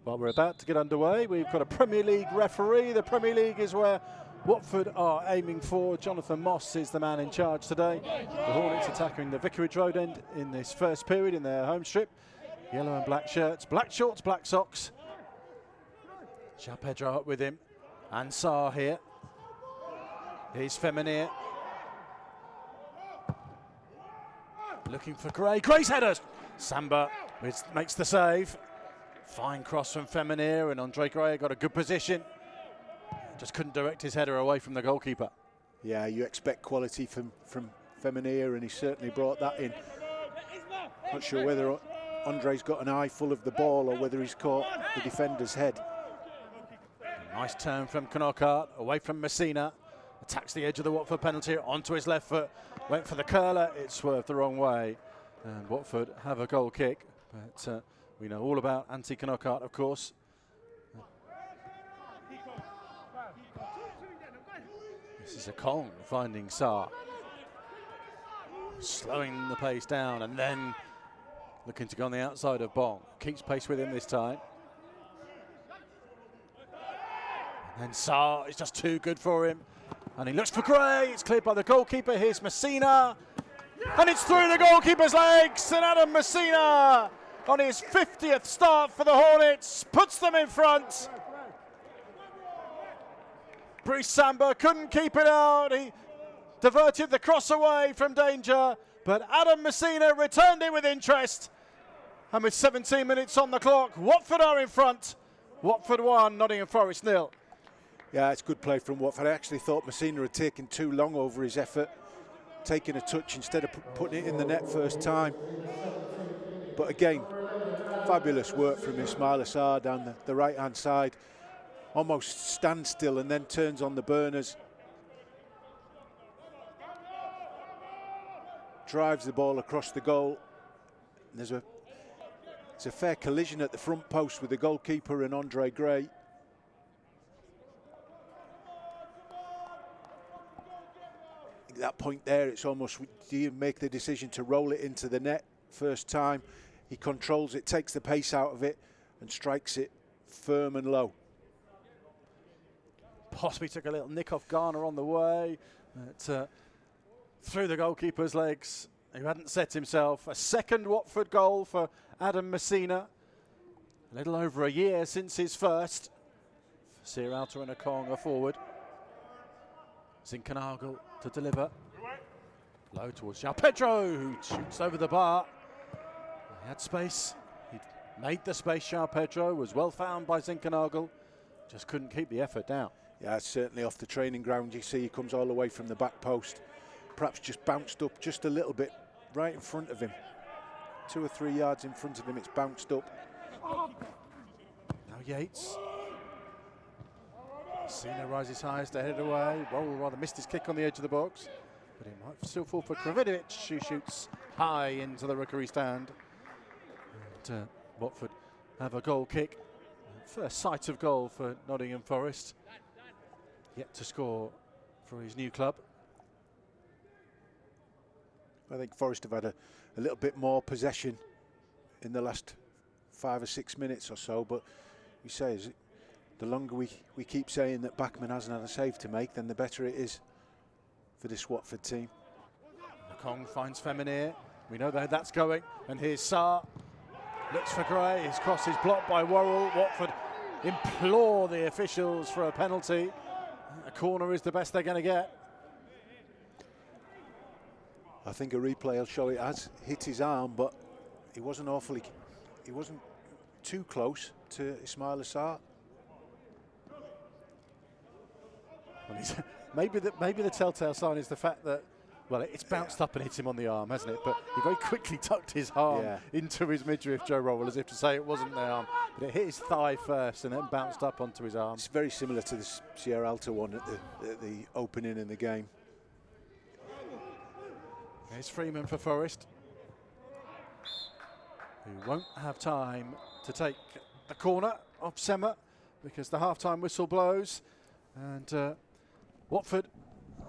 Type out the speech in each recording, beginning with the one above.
Well, we're about to get underway. We've got a Premier League referee. The Premier League is where Watford are aiming for. Jonathan Moss is the man in charge today. The Hornets attacking the Vicarage Road end in this first period in their home strip. Yellow and black shirts, black shorts, black socks. João Pedro up with him. And Sarr here. Here's Femenir. Looking for Gray. Gray's headers. Samba makes the save. Fine cross from Femenir, and Andre Gray got a good position. Just couldn't direct his header away from the goalkeeper. Yeah, you expect quality from Femenir, and he certainly brought that in. Not sure whether Andre's got an eye full of the ball or whether he's caught the defender's head. Nice turn from Knockaert, away from Masina. Attacks the edge of the Watford penalty, onto his left foot. Went for the curler, it swerved the wrong way. And Watford have a goal kick. But we know all about Antti Knockaert, of course. This is Ekong finding Sarr. Slowing the pace down and then looking to go on the outside of Bong. Keeps pace with him this time. And then Sarr is just too good for him. And he looks for Gray. It's cleared by the goalkeeper. Here's Masina. And it's through the goalkeeper's legs. And Adam Masina, on his 50th start for the Hornets, puts them in front. Brice Samba couldn't keep it out. He diverted the cross away from danger. But Adam Masina returned it with interest. And with 17 minutes on the clock, Watford are in front. Watford 1, Nottingham Forest 0. Yeah, it's good play from Watford. I actually thought Masina had taken too long over his effort, taking a touch instead of putting it in the net first time. But again, fabulous work from Ismaïla Sarr down the right-hand side. Almost stands still and then turns on the burners. Drives the ball across the goal. And there's a fair collision at the front post with the goalkeeper and Andre Gray. At that point there, it's almost, do you make the decision to roll it into the net first time? He controls it, takes the pace out of it and strikes it firm and low. Possibly took a little nick off Garner on the way. Through the goalkeeper's legs, who hadn't set himself. A second Watford goal for Adam Masina. A little over a year since his first. Sierralta and Ekong are forward. Zinkernagel to deliver. Low towards João Pedro, who shoots over the bar. He had space. He'd made the space, João Pedro. Was well found by Zinkernagel. Just couldn't keep the effort down. Yeah, certainly off the training ground. You see he comes all the way from the back post. Perhaps just bounced up just a little bit right in front of him. 2 or 3 yards in front of him, it's bounced up. Now Yates. Masina rises highest to head it away. Worrell rather missed his kick on the edge of the box, but he might still fall for Kravinovic, who shoots high into the rookery stand. And Watford have a goal kick. First sight of goal for Nottingham Forest. Yet to score for his new club. I think Forest have had a little bit more possession in the last 5 or 6 minutes or so, but you say, is it, the longer we keep saying that Bachmann hasn't had a save to make, then the better it is for this Watford team. Ekong finds Femenir. We know that that's going. And here's Sarr. Looks for Gray. His cross is blocked by Worrell. Watford implore the officials for a penalty. A corner is the best they're going to get. I think a replay will show it has hit his arm, but he wasn't too close to Ismaïla Sarr. Maybe the telltale sign is the fact that, well, it's bounced up and hit him on the arm, hasn't it? But he very quickly tucked his arm into his midriff, Joe Worrell, as if to say it wasn't the arm. But it hit his thigh first and then bounced up onto his arm. It's very similar to the Sierralta one at the opening in the game. Here's Freeman for Forest, who won't have time to take the corner of Sema because the half-time whistle blows. And Watford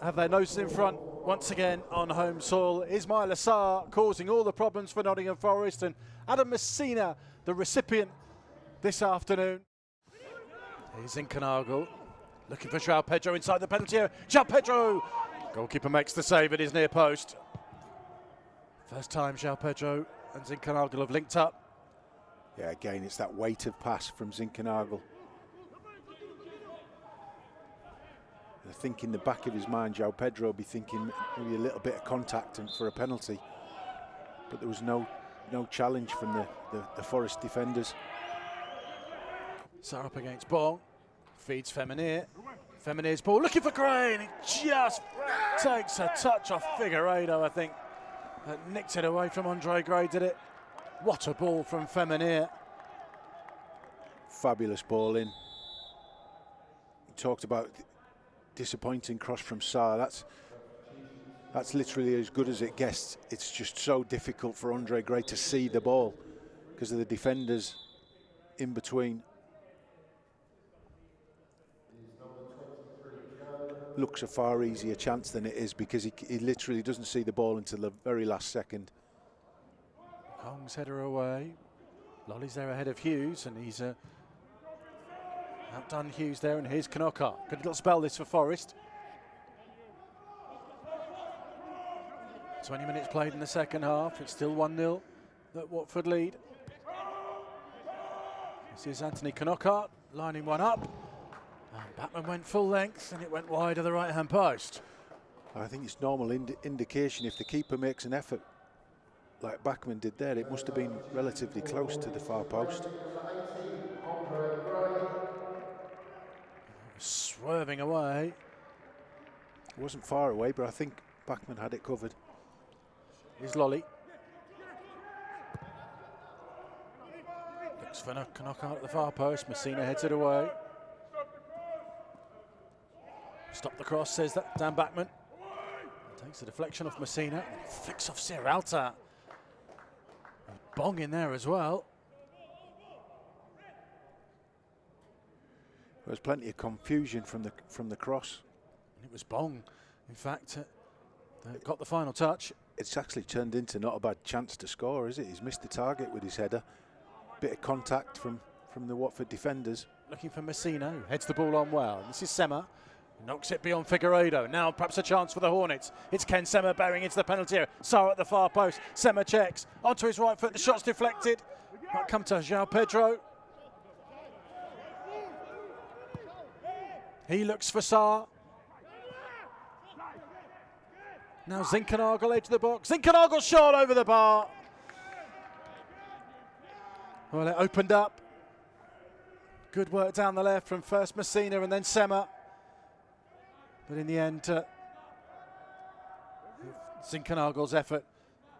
have their noses in front once again on home soil. Ismaïla Sarr causing all the problems for Nottingham Forest, and Adam Masina, the recipient this afternoon. Here's Zinchenko looking for João Pedro inside the penalty area. João Pedro! Goalkeeper makes the save at his near post. First time João Pedro and Zinchenko have linked up. Yeah, again, it's that weight of pass from Zinchenko. I think in the back of his mind, João Pedro will be thinking maybe a little bit of contact and for a penalty. But there was no challenge from the Forest defenders. Sarr up against Bong, feeds Femenir. Femenir's ball looking for Gray, and he just takes a touch off Figueiredo, I think. Nicked it away from Andre Gray, did it? What a ball from Femenir. Fabulous ball in. He talked about disappointing cross from Sarr. That's literally as good as it gets. It's just so difficult for Andre Gray to see the ball because of the defenders in between. Looks a far easier chance than it is because he literally doesn't see the ball until the very last second. Kong's header away. Lolly's there ahead of Hughes, and he's outdone Hughes there, and here's Knocker. Good little spell this for Forest. 20 minutes played in the second half. It's still 1-0 that Watford lead. This is Anthony Knocker lining one up. And Batman went full length, and it went wide of the right-hand post. I think it's normal indication if the keeper makes an effort like Bachmann did there, it must have been relatively close to the far post. Swerving away. It wasn't far away, but I think Bachmann had it covered. Here's Lolly. Looks for Knocker at the far post. Masina heads it away. Stop the cross, says that Dan Bachmann. Takes the deflection off Masina. Flicks off Sierralta. Bong in there as well. There's plenty of confusion from the cross. And it was Bong, in fact, that got the final touch. It's actually turned into not a bad chance to score, is it? He's missed the target with his header. Bit of contact from the Watford defenders. Looking for Masina, who heads the ball on well. This is Sema. Knocks it beyond Figueiredo. Now perhaps a chance for the Hornets. It's Ken Sema bearing into the penalty area. Sarr at the far post. Sema checks. Onto his right foot. The shot's deflected. Might come to João Pedro. He looks for Sarr. Now Zinchenko edge of the box. Zinchenko shot over the bar. Well, it opened up. Good work down the left from first Masina and then Sema. But in the end, Zinchenko's effort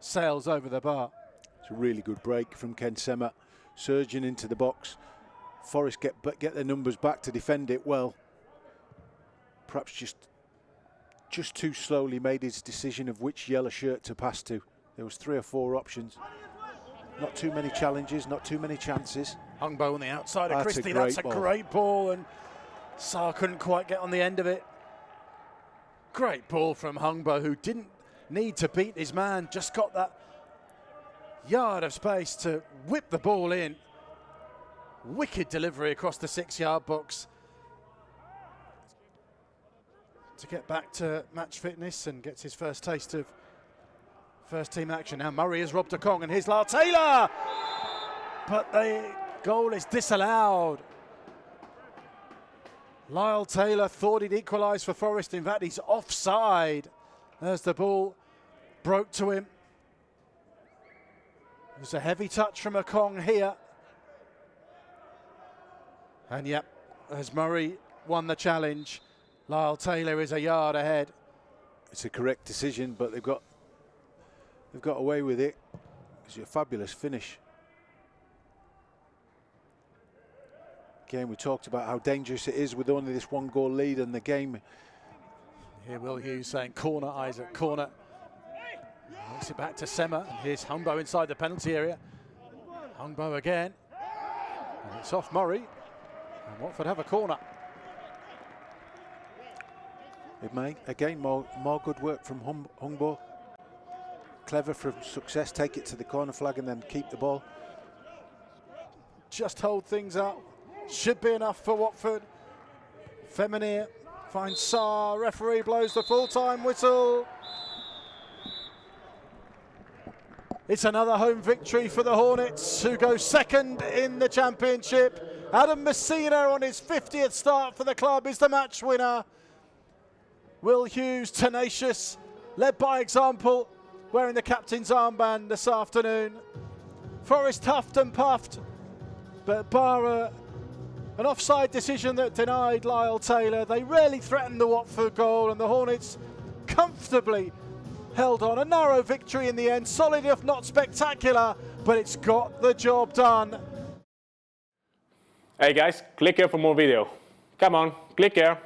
sails over the bar. It's a really good break from Ken Sema, surging into the box. Forest get their numbers back to defend it well. Perhaps just too slowly made his decision of which yellow shirt to pass to. There was 3 or 4 options. Not too many challenges, not too many chances. Hungbo on the outside of Christie. That's a great ball, and Sarr couldn't quite get on the end of it. Great ball from Hungbo, who didn't need to beat his man, just got that yard of space to whip the ball in. Wicked delivery across the 6-yard box to get back to match fitness and gets his first taste of first team action. Now Murray has robbed Ekong, and here's Lyle Taylor, but the goal is disallowed. Lyle Taylor thought he'd equalise for Forest. In fact, he's offside as the ball broke to him. There's a heavy touch from Ekong here. And yep, as Murray won the challenge, Lyle Taylor is a yard ahead. It's a correct decision, but they've got away with it. It's a fabulous finish. Again, we talked about how dangerous it is with only this 1-goal lead in the game. Here Will Hughes saying corner, Isaac, corner. Makes it back to Sema. And here's Hungbo inside the penalty area. Hungbo again. And it's off Murray. And Watford have a corner. It may, again, more good work from Hungbo. Clever from success, take it to the corner flag and then keep the ball. just hold things up. Should be enough for Watford. Feminir finds Sarr. Referee blows the full-time whistle. It's another home victory for the Hornets, who go second in the Championship. Adam Masina, on his 50th start for the club, is the match winner. Will Hughes, tenacious, led by example, wearing the captain's armband this afternoon. Forest huffed and puffed, but bar an offside decision that denied Lyle Taylor, they rarely threatened the Watford goal, and the Hornets comfortably held on. A narrow victory in the end, solid if not spectacular, but it's got the job done. Hey guys, click here for more video. Come on, click here.